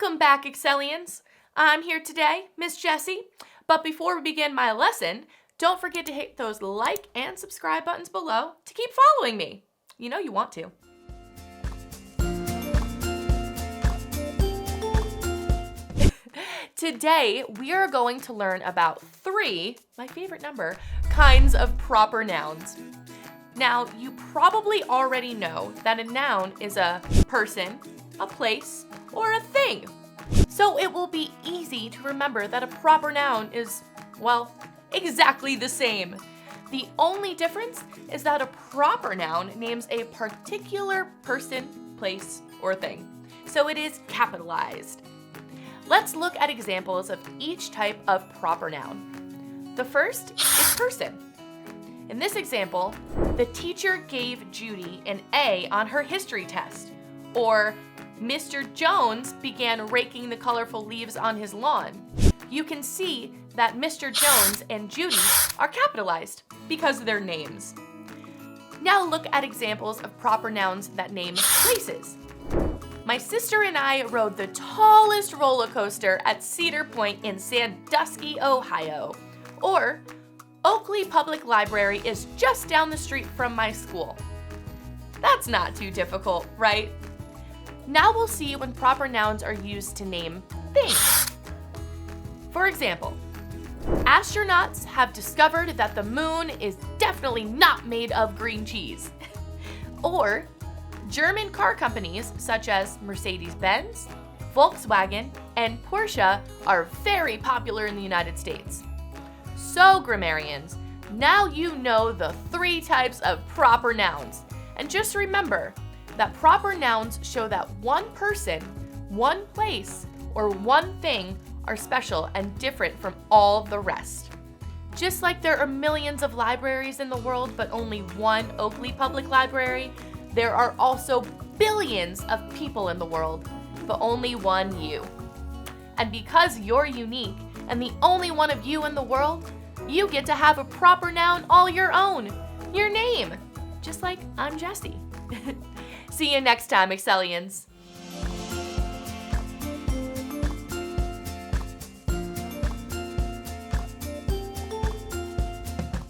Welcome back, Excellians. I'm here today, Miss Jessie. But before we begin my lesson, don't forget to hit those like and subscribe buttons below to keep following me. You know you want to. Today, we are going to learn about 3, my favorite number, kinds of proper nouns. Now, you probably already know that a noun is a person, a place, or a thing. So it will be easy to remember that a proper noun is, well, exactly the same. The only difference is that a proper noun names a particular person, place, or thing. So it is capitalized. Let's look at examples of each type of proper noun. The first is person. In this example, the teacher gave Judy an A on her history test, or Mr. Jones began raking the colorful leaves on his lawn. You can see that Mr. Jones and Judy are capitalized because of their names. Now look at examples of proper nouns that name places. My sister and I rode the tallest roller coaster at Cedar Point in Sandusky, Ohio. Or, Oakley Public Library is just down the street from my school. That's not too difficult, right? Now we'll see when proper nouns are used to name things. For example, astronauts have discovered that the moon is definitely not made of green cheese. Or, German car companies such as Mercedes-Benz, Volkswagen, and Porsche are very popular in the United States. So, grammarians, now you know the 3 types of proper nouns. And just remember that proper nouns show that one person, one place, or one thing are special and different from all the rest. Just like there are millions of libraries in the world but only one Oakley Public Library, there are also billions of people in the world, but only one you. And because you're unique and the only one of you in the world, you get to have a proper noun all your own, your name, just like I'm Jessie. See you next time, Excellians.